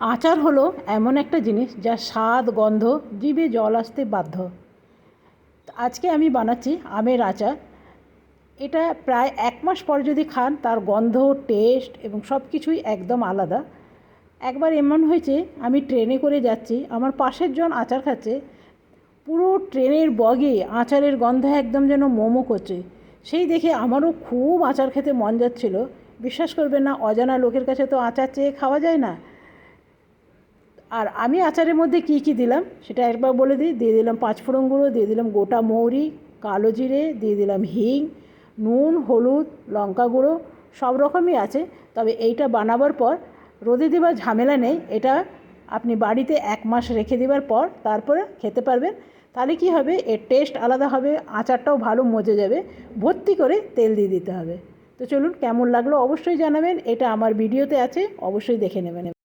আচার হলো এমন একটা জিনিস যার স্বাদ গন্ধ জিভে জল আসতে বাধ্য। আজকে আমি বানাচ্ছি আমের আচার। এটা প্রায় 1 মাস পর যদি খান তার গন্ধ, টেস্ট এবং সব কিছুই একদম আলাদা। একবার এমন হয়েছে, আমি ট্রেনে করে যাচ্ছি, আমার পাশের জন আচার খাচ্ছে, পুরো ট্রেনের বগে আচারের গন্ধ একদম যেন মোমো করছে। সেই দেখে আমারও খুব আচার খেতে মন যাচ্ছিল। বিশ্বাস করবেন না, অজানা লোকের কাছে তো আচার চেয়ে খাওয়া যায় না। আর আমি আচারের মধ্যে কী কী দিলাম সেটা একবার বলে দিই। দিয়ে দিলাম 5 ফোড়ন গুঁড়ো, দিয়ে দিলাম গোটা মৌরি, কালো জিরে, দিয়ে দিলাম হিং, নুন, হলুদ, লঙ্কা গুঁড়ো, সব রকমই আছে। তবে এইটা বানাবার পর রোদে দেওয়ার ঝামেলা নেই। এটা আপনি বাড়িতে 1 মাস রেখে দেওয়ার পর তারপরে খেতে পারবেন। তাহলে কী হবে, এর টেস্ট আলাদা হবে, আচারটাও ভালো মজে যাবে। ভর্তি করে তেল দিয়ে দিতে হবে। তো চলুন, কেমন লাগলো অবশ্যই জানাবেন। এটা আমার ভিডিওতে আছে, অবশ্যই দেখে নেবেন।